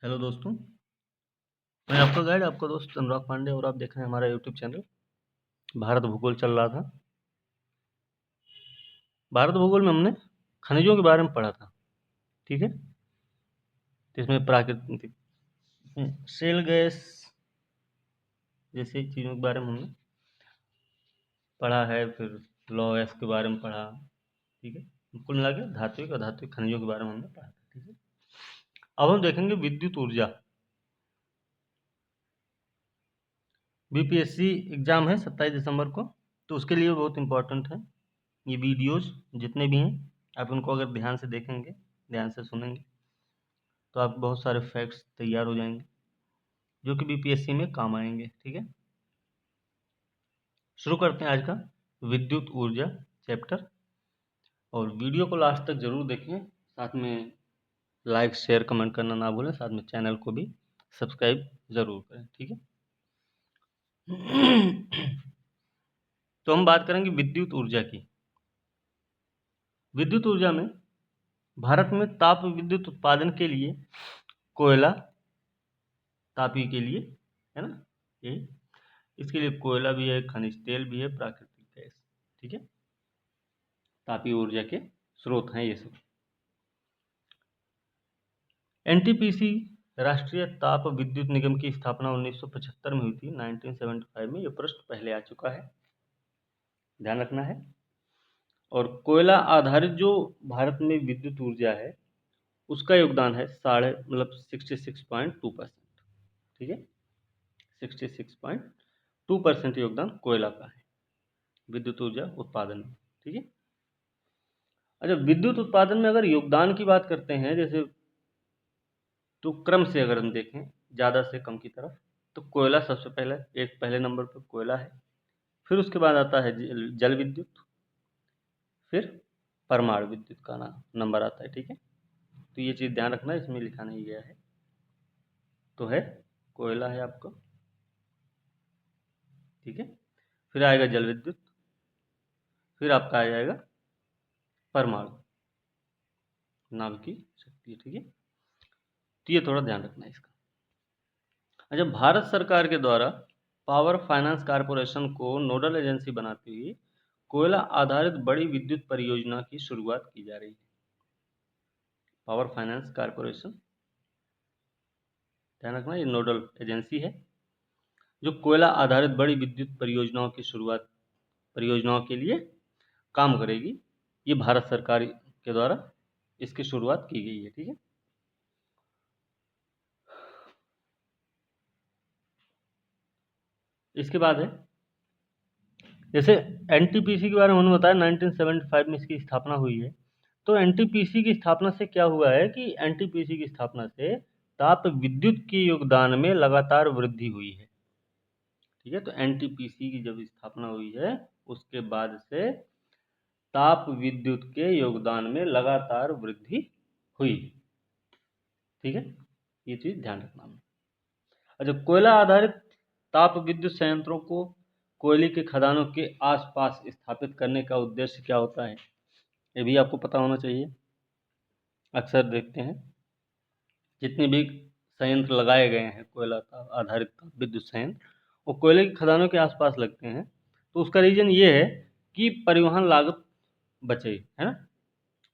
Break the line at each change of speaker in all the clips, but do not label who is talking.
Hello दोस्तों, मैं आपका गाइड, आपका दोस्त अनुराग पांडे और आप देख रहे हैं हमारा यूट्यूब चैनल। भारत भूगोल चल रहा था। भारत भूगोल में हमने खनिजों के बारे में पढ़ा था, ठीक है। तो इसमें प्राकृतिक शेल गैस जैसी चीज़ों के बारे में हमने पढ़ा है, फिर लॉ के बारे में पढ़ा, ठीक है। कुल मिला के धात्विक और अधात्विक खनिजों के बारे में हमने पढ़ा था, ठीक है। अब हम देखेंगे विद्युत ऊर्जा। बीपीएससी एग्जाम है 27 दिसंबर को, तो उसके लिए बहुत इंपॉर्टेंट है ये वीडियोज़ जितने भी हैं। आप उनको अगर ध्यान से देखेंगे, ध्यान से सुनेंगे, तो आप बहुत सारे फैक्ट्स तैयार हो जाएंगे जो कि बीपीएससी में काम आएंगे, ठीक है। शुरू करते हैं आज का विद्युत ऊर्जा चैप्टर, और वीडियो को लास्ट तक जरूर देखें। साथ में लाइक शेयर कमेंट करना ना भूलें, साथ में चैनल को भी सब्सक्राइब ज़रूर करें, ठीक है। तो हम बात करेंगे विद्युत ऊर्जा की। विद्युत ऊर्जा में भारत में ताप विद्युत उत्पादन के लिए कोयला, तापी के लिए, है ना, यही, इसके लिए कोयला भी है, खनिज तेल भी है, प्राकृतिक गैस, ठीक है। तापीय ऊर्जा के स्रोत हैं ये सब। एनटीपीसी राष्ट्रीय ताप विद्युत निगम की स्थापना 1975 में हुई थी। 1975 में, ये प्रश्न पहले आ चुका है, ध्यान रखना है। और कोयला आधारित जो भारत में विद्युत ऊर्जा है उसका योगदान है 66.2%, ठीक है। 66.2% योगदान कोयला का है विद्युत ऊर्जा उत्पादन में, ठीक है। अच्छा, विद्युत उत्पादन में अगर योगदान की बात करते हैं, जैसे तो क्रम से अगर हम देखें ज़्यादा से कम की तरफ, तो कोयला सबसे पहले नंबर पर कोयला है। फिर उसके बाद आता है जल विद्युत, फिर परमाणु विद्युत का नंबर आता है, ठीक है। तो ये चीज़ ध्यान रखना, इसमें लिखा नहीं गया है, तो है कोयला है आपका, ठीक है। फिर आएगा जल विद्युत, फिर आपका आ जाएगा परमाणु नाम की शक्ति, ठीक है। तो ये थोड़ा ध्यान रखना है इसका। अच्छा, भारत सरकार के द्वारा पावर फाइनेंस कॉरपोरेशन को नोडल एजेंसी बनाते हुए कोयला आधारित बड़ी विद्युत परियोजना की शुरुआत की जा रही है। पावर फाइनेंस कॉरपोरेशन, ध्यान रखना, ये नोडल एजेंसी है जो कोयला आधारित बड़ी विद्युत परियोजनाओं के लिए काम करेगी। ये भारत सरकार के द्वारा इसकी शुरुआत की गई है, ठीक है। इसके बाद है, जैसे एनटीपीसी के बारे में उन्होंने बताया 1975 में इसकी स्थापना हुई है। तो एनटीपीसी की स्थापना से क्या हुआ है कि एनटीपीसी की स्थापना से ताप विद्युत के योगदान में लगातार वृद्धि हुई है, ठीक है। तो एनटीपीसी की जब स्थापना हुई है उसके बाद से ताप विद्युत के योगदान में लगातार वृद्धि हुई, ठीक है। ये चीज ध्यान रखना है। अच्छा, कोयला आधारित ताप विद्युत संयंत्रों को कोयले के खदानों के आसपास स्थापित करने का उद्देश्य क्या होता है, ये भी आपको पता होना चाहिए। अक्सर देखते हैं जितने भी संयंत्र लगाए गए हैं कोयला आधारित विद्युत संयंत्र, वो कोयले की खदानों के आसपास लगते हैं। तो उसका रीजन ये है कि परिवहन लागत बचे, है ना,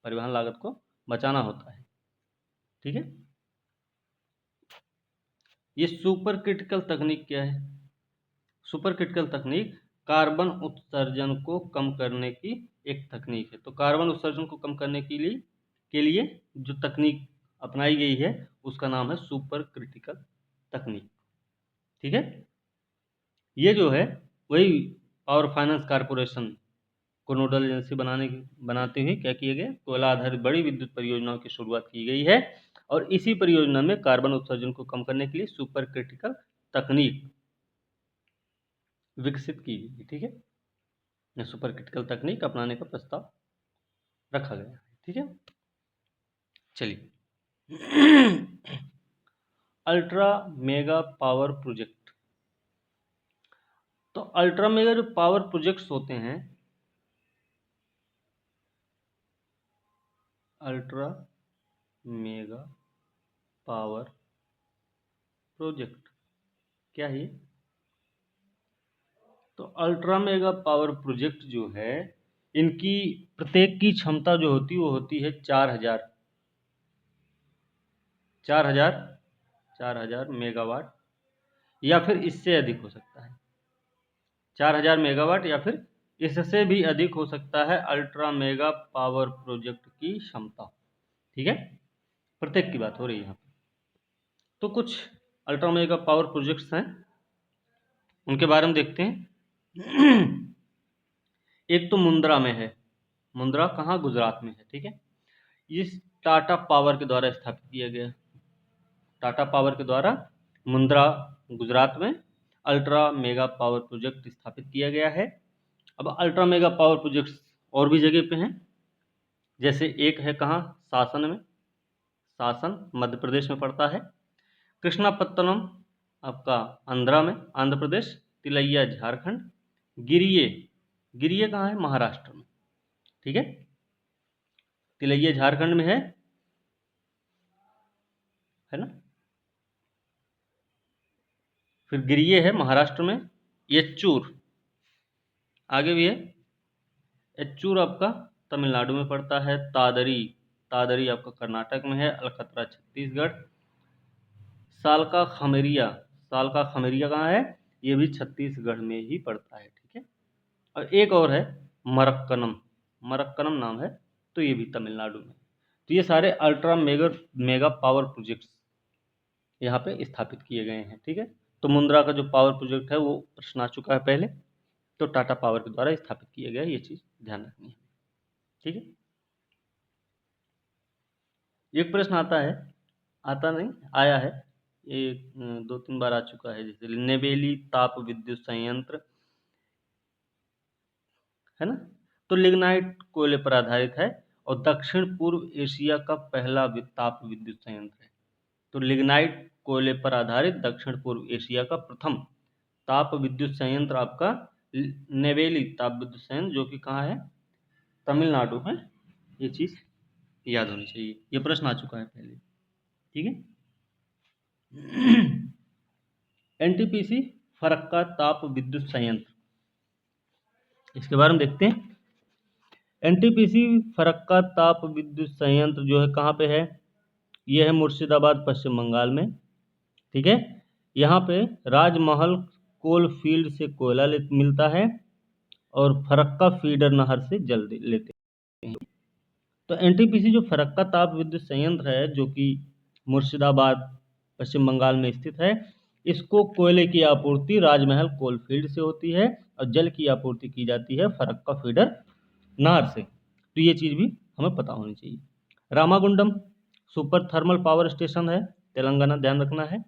परिवहन लागत को बचाना होता है, ठीक है। ये सुपर क्रिटिकल तकनीक क्या है? सुपर क्रिटिकल तकनीक कार्बन उत्सर्जन को कम करने की एक तकनीक है। तो कार्बन उत्सर्जन को कम करने के लिए जो तकनीक अपनाई गई है उसका नाम है सुपर क्रिटिकल तकनीक, ठीक है। ये जो है वही पावर फाइनेंस कॉरपोरेशन को नोडल एजेंसी बनाते हुए क्या किया गया, कोयला आधारित बड़ी विद्युत परियोजनाओं की शुरुआत की गई है। और इसी परियोजना में कार्बन उत्सर्जन को कम करने के लिए सुपर क्रिटिकल तकनीक विकसित की गई, ठीक है। सुपर क्रिटिकल तकनीक अपनाने का प्रस्ताव रखा गया है, ठीक है। चलिए, अल्ट्रा मेगा पावर प्रोजेक्ट। तो अल्ट्रा मेगा जो पावर प्रोजेक्ट्स होते हैं, अल्ट्रा मेगा पावर प्रोजेक्ट क्या है? तो अल्ट्रा मेगा पावर प्रोजेक्ट जो है, इनकी प्रत्येक की क्षमता जो होती है वो होती है 4000 4000 4000 मेगावाट, या फिर इससे अधिक हो सकता है। 4000 मेगावाट या फिर इससे भी अधिक हो सकता है अल्ट्रा मेगा पावर प्रोजेक्ट की क्षमता। ठीक है, प्रत्येक की बात हो रही है यहाँ पे। तो कुछ अल्ट्रा मेगा पावर प्रोजेक्ट्स हैं, उनके बारे में देखते हैं। एक तो मुंद्रा में है। मुंद्रा कहाँ? गुजरात में है। ठीक है, इस टाटा पावर के द्वारा स्थापित किया गया। टाटा पावर के द्वारा मुंद्रा गुजरात में अल्ट्रा मेगा पावर प्रोजेक्ट स्थापित किया गया है। अब अल्ट्रा मेगा पावर प्रोजेक्ट्स और भी जगह पे हैं, जैसे एक है कहाँ? शासन में। शासन मध्य प्रदेश में पड़ता है। कृष्णापत्तनम आपका आंध्रा में, आंध्र प्रदेश। तिलैया झारखंड। गिरिये, गिरिये कहाँ है? महाराष्ट्र में। ठीक है, तिलैया झारखंड में है ना। फिर गिरिये है महाराष्ट्र में। येच्चूर आगे भी है। येच्चूर आपका तमिलनाडु में पड़ता है। तादरी, तादरी आपका कर्नाटक में है। अलकतरा छत्तीसगढ़। सालका खमेरिया, सालका खमेरिया कहाँ है? ये भी छत्तीसगढ़ में ही पड़ता है। ठीक है, और एक और है मरक्कनम, मरक्कनम नाम है, तो ये भी तमिलनाडु में। तो ये सारे अल्ट्रा मेगा पावर प्रोजेक्ट्स यहाँ पे स्थापित किए गए हैं। ठीक है, तो मुंद्रा का जो पावर प्रोजेक्ट है वो प्रश्न आ चुका है पहले, तो टाटा पावर के द्वारा स्थापित किया गया, ये चीज़ ध्यान रखनी है। ठीक है, एक प्रश्न आता है, आता नहीं, आया है ये, 2-3 बार आ चुका है, जैसे नेवेली ताप विद्युत संयंत्र है ना। तो लिग्नाइट कोयले पर आधारित है और दक्षिण पूर्व एशिया का पहला ताप विद्युत संयंत्र है। तो लिग्नाइट कोयले पर आधारित दक्षिण पूर्व एशिया का प्रथम ताप विद्युत संयंत्र आपका नेवेली ताप विद्युत संयंत्र, जो कि कहाँ है? तमिलनाडु में। ये चीज़ याद होनी चाहिए, ये प्रश्न आ चुका है पहले। ठीक है। एनटीपीसी फरक्का ताप विद्युत संयंत्र, इसके बारे में देखते हैं। एनटीपीसी फरक्का ताप विद्युत संयंत्र जो है कहाँ पे है? ये है मुर्शिदाबाद, पश्चिम बंगाल में। ठीक है, यहाँ पे राजमहल कोल फील्ड से कोयला मिलता है और फरक्का फीडर नहर से जल लेते हैं। तो एनटीपीसी जो फरक्का ताप विद्युत संयंत्र है, जो कि मुर्शिदाबाद, पश्चिम बंगाल में स्थित है, इसको कोयले की आपूर्ति राजमहल कोल फील्ड से होती है और जल की आपूर्ति की जाती है फरक्का फीडर नहर से। तो ये चीज़ भी हमें पता होनी चाहिए। Ramagundam super thermal power station है, तेलंगाना, ध्यान रखना है।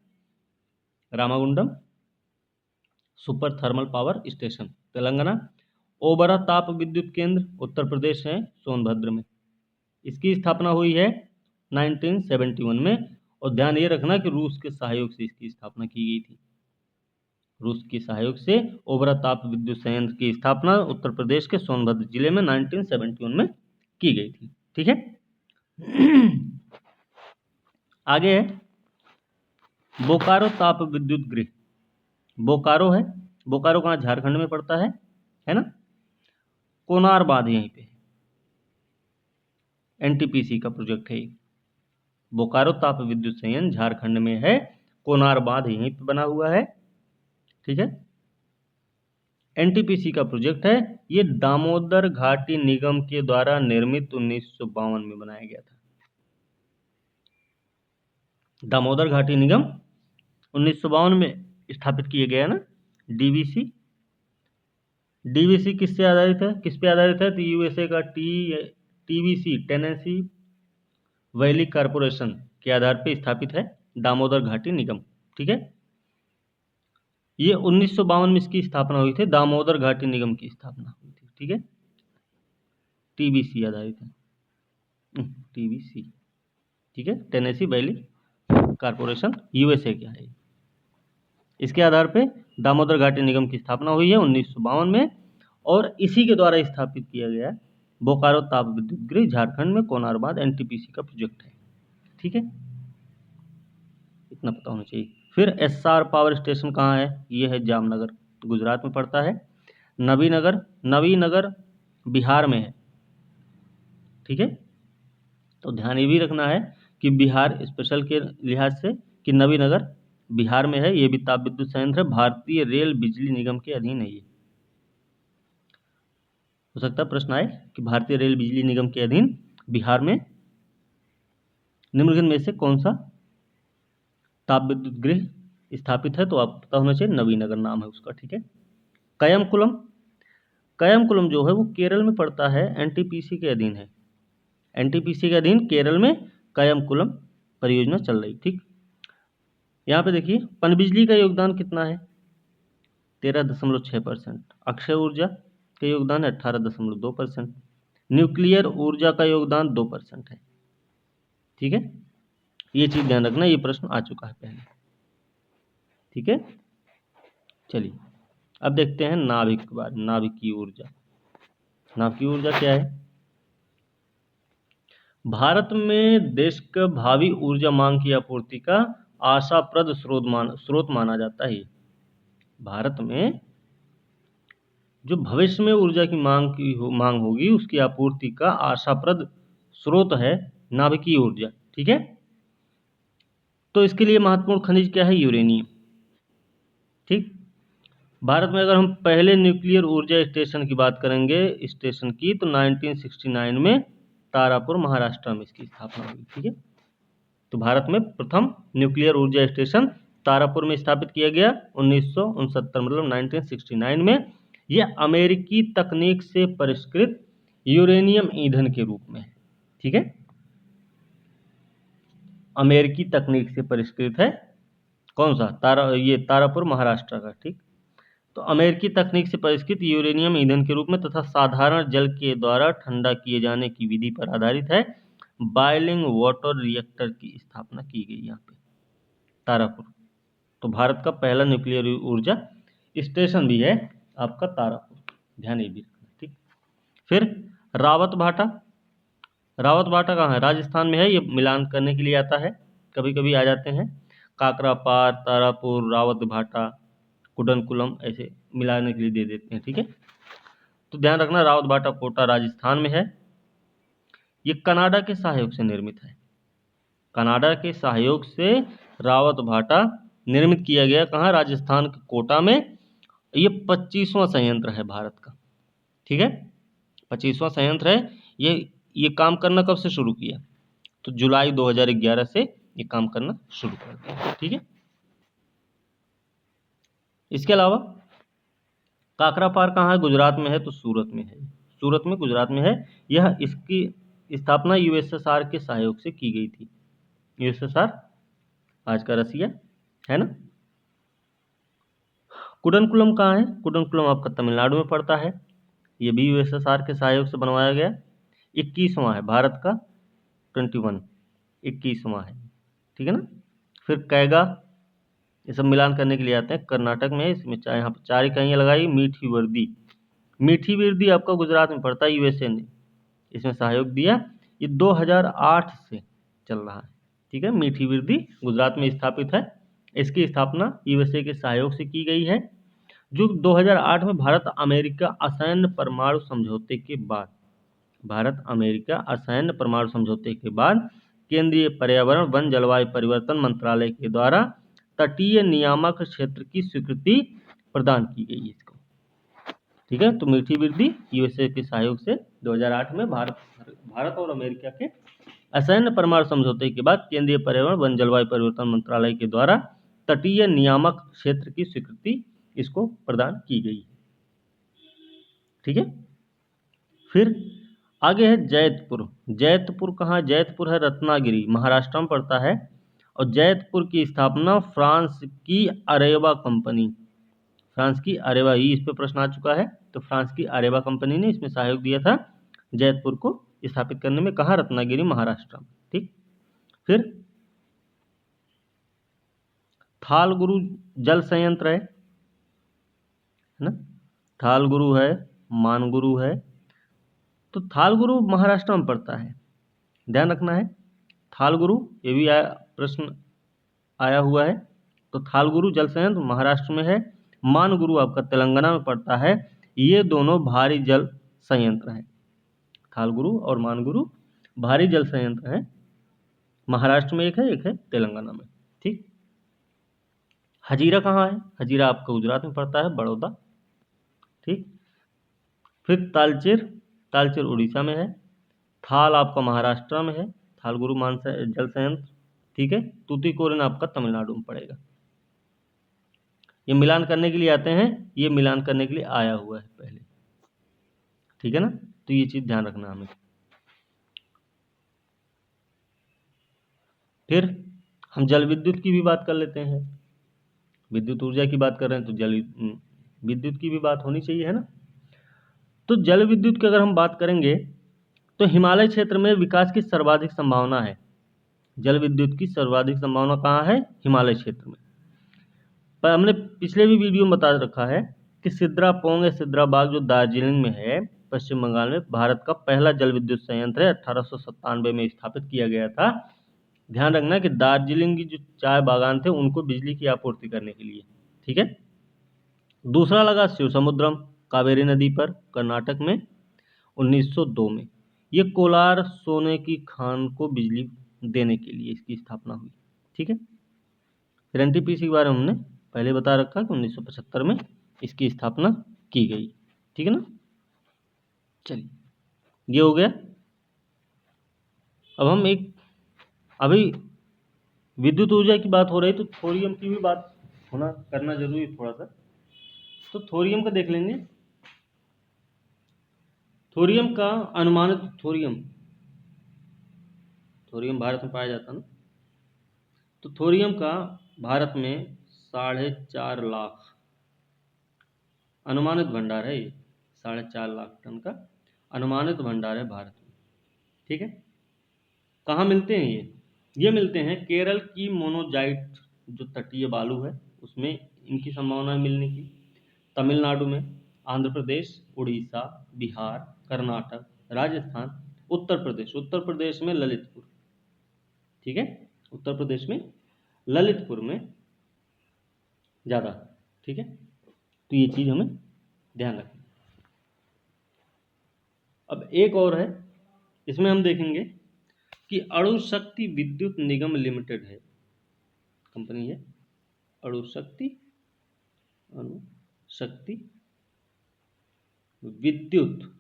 Ramagundam super thermal power station Telangana. Obra ताप विद्युत केंद्र उत्तर प्रदेश है, सोनभद्र में। इसकी स्थापना हुई है 1971 में, और ध्यान ये रखना कि रूस के सहयोग से इसकी स्थापना की गई थी। रूस के सहयोग से ओबरा ताप विद्युत संयंत्र की स्थापना उत्तर प्रदेश के सोनभद्र जिले में 1971 में की गई थी। ठीक है। आगे है बोकारो ताप विद्युत गृह। बोकारो है, बोकारो कहाँ? झारखंड में पड़ता है ना। कोनार बांध यहीं पे, एनटीपीसी का प्रोजेक्ट है। बोकारो ताप विद्युत संयंत्र झारखंड में है, कोनार बांध यहीं पे बना हुआ है। ठीक है, एनटीपीसी का प्रोजेक्ट है। ये दामोदर घाटी निगम के द्वारा निर्मित 1952 में बनाया गया था। दामोदर घाटी निगम 1952 में स्थापित किए गया ना। डीवीसी, डीवीसी किससे आधारित है? किस पे आधारित है? तो यूएसए का टीवीसी, टेनेसी वैली कारपोरेशन के आधार पे स्थापित है दामोदर घाटी निगम। ठीक है, ये 1952 में इसकी स्थापना हुई थी, दामोदर घाटी निगम की स्थापना हुई थी। ठीक है, टीबीसी आधारित है, टीबीसी। ठीक है, टेनेसी वैली कारपोरेशन, यूएसए का है। इसके आधार पे दामोदर घाटी निगम की स्थापना हुई है 1952 में, और इसी के द्वारा स्थापित किया गया बोकारो ताप विद्युत गृह झारखंड में कोनार बांध एनटीपीसी का प्रोजेक्ट है। ठीक है, इतना पता होना चाहिए। फिर एसआर पावर स्टेशन कहाँ है? ये है जामनगर, गुजरात में पड़ता है। नवीनगर बिहार में है। ठीक है, तो ध्यान ये भी रखना है कि बिहार स्पेशल के लिहाज से कि नवीनगर बिहार में है। ये भी ताप विद्युत संयंत्र है, भारतीय रेल बिजली निगम के अधीन है। ये हो सकता है प्रश्न आए कि भारतीय रेल बिजली निगम के अधीन बिहार में निम्नलिखित में से कौन सा ताप विद्युत गृह स्थापित है? तो आपको पता होना चाहिए, नवीनगर नाम है उसका। ठीक है, कयमकुलम, कयमकुलम जो है वो केरल में पड़ता है, एनटीपीसी के अधीन है। एनटीपीसी के अधीन केरल में कयमकुलम परियोजना चल रही। ठीक, यहाँ पे देखिए पनबिजली का योगदान कितना है? 13.6%। अक्षय ऊर्जा का योगदान है 18.2%। न्यूक्लियर ऊर्जा का योगदान 2% है। ठीक है, ये चीज ध्यान रखना, ये प्रश्न आ चुका है पहले। ठीक है, चलिए अब देखते हैं नाभिक के बारे में। नाभिकीय ऊर्जा, नाभिकीय ऊर्जा क्या है? भारत में देश का भावी ऊर्जा मांग की आपूर्ति का आशाप्रद स्रोत माना जाता है। भारत में जो भविष्य में ऊर्जा की मांग होगी, उसकी आपूर्ति का आशाप्रद स्रोत है नाभिकीय ऊर्जा। ठीक है, तो इसके लिए महत्वपूर्ण खनिज क्या है? यूरेनियम। ठीक, भारत में अगर हम पहले न्यूक्लियर ऊर्जा स्टेशन की बात करेंगे, स्टेशन की, तो 1969 में तारापुर महाराष्ट्र में इसकी स्थापना हुई। ठीक है, तो भारत में प्रथम न्यूक्लियर ऊर्जा स्टेशन तारापुर में स्थापित किया गया 1969, मतलब 1969 में। यह अमेरिकी तकनीक से परिष्कृत यूरेनियम ईंधन के रूप में है। ठीक है, अमेरिकी तकनीक से परिष्कृत है। कौन सा? ये तारापुर महाराष्ट्र का। ठीक, तो अमेरिकी तकनीक से परिष्कृत यूरेनियम ईंधन के रूप में तथा साधारण जल के द्वारा ठंडा किए जाने की विधि पर आधारित है। बॉइलिंग वाटर रिएक्टर की स्थापना की गई यहाँ पे तारापुर। तो भारत का पहला न्यूक्लियर ऊर्जा स्टेशन भी है आपका तारापुर, ध्यान ये भी रखना। ठीक, फिर रावत भाटा, रावत भाटा कहाँ है? राजस्थान में है। ये मिलान करने के लिए आता है, कभी कभी आ जाते हैं। काकरापार, तारापुर, रावत भाटा, कुडनकुलम ऐसे मिलाने के लिए दे देते हैं। ठीक है, तो ध्यान रखना रावत भाटा कोटा राजस्थान में है। ये कनाडा के सहयोग से निर्मित है। कनाडा के सहयोग से रावत भाटा निर्मित किया गया। कहाँ? राजस्थान के कोटा में। ये 25वां संयंत्र है भारत का। ठीक है, 25वां संयंत्र है। ये काम करना कब से शुरू किया? तो जुलाई 2011 से ये काम करना शुरू कर दिया। ठीक है, इसके अलावा काकरापार कहाँ है? गुजरात में है, तो सूरत में है। सूरत में, गुजरात में है। यह इसकी स्थापना यूएसएसआर के सहयोग से की गई थी। यूएसएसआर आज का रसिया है ना। कुडनकुलम कहाँ है? कुडनकुलम आपका तमिलनाडु में पड़ता है। ये भी यूएसएसआर के सहयोग से बनवाया गया। 21वां है भारत का, 21, 21वां है। ठीक है ना। फिर कैगा, ये सब मिलान करने के लिए आते हैं, कर्नाटक में है। इसमें यहाँ पर 4 इकाइयाँ लगाई। मीठी वर्दी, मीठी वर्दी आपका गुजरात में पड़ता है। यूएसए ने इसमें सहयोग दिया। ये 2008 से चल रहा है। ठीक है, मीठी वर्दी गुजरात में स्थापित है। इसकी स्थापना यूएसए के सहयोग से की गई है। जो 2008 में भारत अमेरिका असैन्य परमाणु समझौते के बाद, भारत अमेरिका असैन्य परमाणु समझौते के बाद केंद्रीय पर्यावरण वन जलवायु परिवर्तन मंत्रालय के द्वारा तटीय नियामक क्षेत्र की स्वीकृति प्रदान की गई है इसको। ठीक है, तो मीठी वृद्धि यूएसए के सहयोग से 2008 में भारत और अमेरिका के असैन्य परमाणु समझौते के बाद केंद्रीय पर्यावरण वन जलवायु परिवर्तन मंत्रालय के द्वारा तटीय नियामक क्षेत्र की स्वीकृति इसको प्रदान की गई है। ठीक है, फिर आगे है जैतपुर। जैतपुर कहाँ? जैतपुर है रत्नागिरी, महाराष्ट्र में पड़ता है। और जैतपुर की स्थापना फ्रांस की अरेवा कंपनी, फ्रांस की अरेवा, ही इस पे प्रश्न आ चुका है। तो फ्रांस की अरेवा कंपनी ने इसमें सहयोग दिया था जैतपुर को स्थापित करने में। कहाँ? रत्नागिरी, महाराष्ट्र में। ठीक, फिर थालगुरु जल संयंत्र है ना। थालगुरु है, मानगुरु है। तो थालगुरु महाराष्ट्र में पड़ता है, ध्यान रखना है। थालगुरु ये भी प्रश्न आया हुआ है। तो थालगुरु जल संयंत्र महाराष्ट्र में है, मानगुरु आपका तेलंगाना में पड़ता है। ये दोनों भारी जल संयंत्र हैं। थालगुरु और मानगुरु भारी जल संयंत्र हैं, महाराष्ट्र में एक है तेलंगाना में। ठीक। हजीरा कहाँ है? हजीरा आपका गुजरात में पड़ता है, बड़ौदा। ठीक। फिर तालचेर उड़ीसा में है। थाल आपका महाराष्ट्र में है, थालगुरु जल संयंत्र। ठीक है। तूतीकोरिन आपका तमिलनाडु में पड़ेगा। ये मिलान करने के लिए आते हैं, ये मिलान करने के लिए आया हुआ है पहले। ठीक है ना, तो ये चीज ध्यान रखना हमें। फिर हम जल विद्युत की भी बात कर लेते हैं। विद्युत ऊर्जा की बात कर रहे हैं तो जल विद्युत की भी बात होनी चाहिए, है ना। तो जल विद्युत की अगर हम बात करेंगे तो हिमालय क्षेत्र में विकास की सर्वाधिक संभावना है। जल विद्युत की सर्वाधिक संभावना कहाँ है? हिमालय क्षेत्र में। पर हमने पिछले भी वीडियो में बता रखा है कि सिद्रापोंग या सिद्राबाग जो दार्जिलिंग में है, पश्चिम बंगाल में, भारत का पहला जल विद्युत संयंत्र है। 1897 में स्थापित किया गया था। ध्यान रखना कि दार्जिलिंग की जो चाय बागान थे उनको बिजली की आपूर्ति करने के लिए। ठीक है। दूसरा लगा शिवसमुद्रम, कावेरी नदी पर, कर्नाटक में, 1902 में। ये कोलार सोने की खान को बिजली देने के लिए इसकी स्थापना हुई। ठीक है। फिर एनटीपीसी के बारे में हमने पहले बता रखा कि 1975 में इसकी स्थापना की गई। ठीक है ना। चलिए, ये हो गया। अब हम अभी विद्युत ऊर्जा की बात हो रही तो थोरियम की भी बात करना जरूरी है थोड़ा सा। तो थोरियम का देख लेंगे। थोरियम का अनुमानित थोरियम भारत में पाया जाता है ना। तो थोरियम का भारत में 4.5 लाख अनुमानित भंडार है। ये 4.5 लाख टन का अनुमानित भंडार है भारत में। ठीक है। कहाँ मिलते हैं ये मिलते हैं केरल की मोनोजाइट जो तटीय बालू है उसमें इनकी संभावना है मिलने की। तमिलनाडु में, आंध्र प्रदेश, उड़ीसा, बिहार, कर्नाटक, राजस्थान, उत्तर प्रदेश में ललितपुर। ठीक है। उत्तर प्रदेश में ललितपुर में ज़्यादा। ठीक है। तो ये चीज़ हमें ध्यान रखना। अब एक और है, इसमें हम देखेंगे कि अणु शक्ति विद्युत निगम लिमिटेड है, कंपनी है अणु शक्ति विद्युत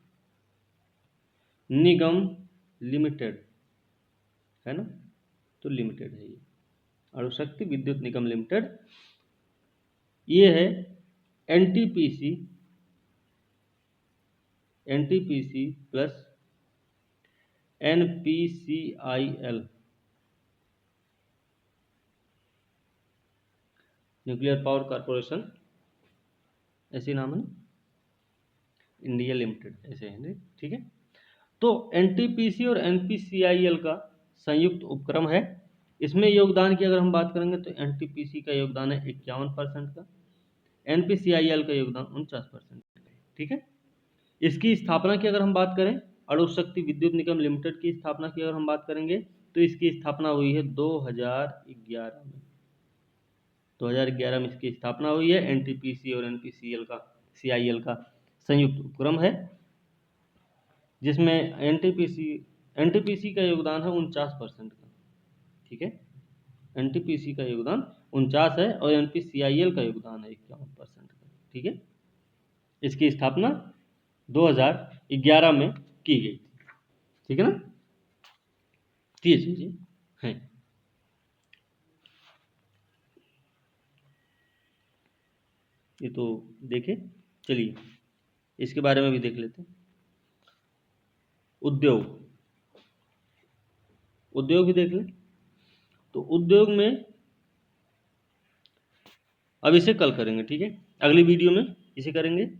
निगम लिमिटेड, है ना। तो लिमिटेड है ये अणु शक्ति विद्युत निगम लिमिटेड। ये है NTPC plus NPCIL, nuclear power corporation, ऐसे नाम है ना, इंडिया लिमिटेड, ऐसे है। ठीक है। तो एनटीपीसी और एनपीसीआईएल का संयुक्त उपक्रम है। इसमें योगदान की अगर हम बात करेंगे तो एनटीपीसी का योगदान है 51% का, एनपीसीआईएल का योगदान 49% का। ठीक है। इसकी स्थापना की अगर हम बात करें, अणु शक्ति विद्युत निगम लिमिटेड की स्थापना की अगर हम बात करेंगे तो इसकी स्थापना हुई है 2011 में। 2011 में इसकी स्थापना हुई है। एनटीपीसी और सीआईएल का संयुक्त उपक्रम है जिसमें एनटीपीसी का योगदान है 49% का। ठीक है। एनटीपीसी का योगदान 49 है और एनपीसीआईएल का योगदान है 51% का। ठीक है। इसकी स्थापना 2011 में की गई थी। ठीक है ना। ये चीजें हैं। ये तो देखे, चलिए इसके बारे में भी देख लेते हैं। उद्योग भी देख लें। तो उद्योग में अब इसे कल करेंगे। ठीक है। अगली वीडियो में इसे करेंगे।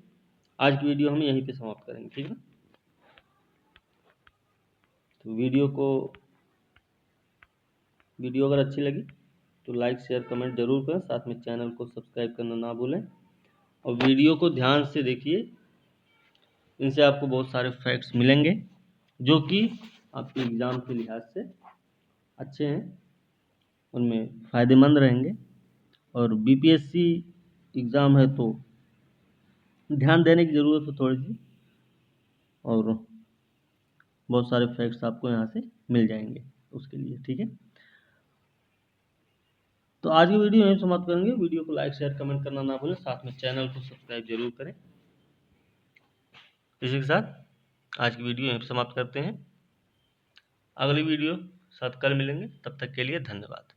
आज की वीडियो हम यहीं पे समाप्त करेंगे। ठीक है। तो वीडियो अगर अच्छी लगी तो लाइक शेयर कमेंट जरूर करें, साथ में चैनल को सब्सक्राइब करना ना भूलें और वीडियो को ध्यान से देखिए। इनसे आपको बहुत सारे फैक्ट्स मिलेंगे जो कि आपके एग्ज़ाम के लिहाज से अच्छे हैं, उनमें फ़ायदेमंद रहेंगे। और बीपीएससी एग्ज़ाम है तो ध्यान देने की ज़रूरत है थोड़ी सी, और बहुत सारे फैक्ट्स आपको यहाँ से मिल जाएंगे उसके लिए, ठीक है। तो आज की वीडियो यहीं समाप्त करेंगे। वीडियो को लाइक शेयर कमेंट करना ना भूलें, साथ में चैनल को सब्सक्राइब जरूर करें। इसी के साथ आज की वीडियो यहीं पर समाप्त करते हैं। अगली वीडियो साथ कल मिलेंगे, तब तक के लिए धन्यवाद।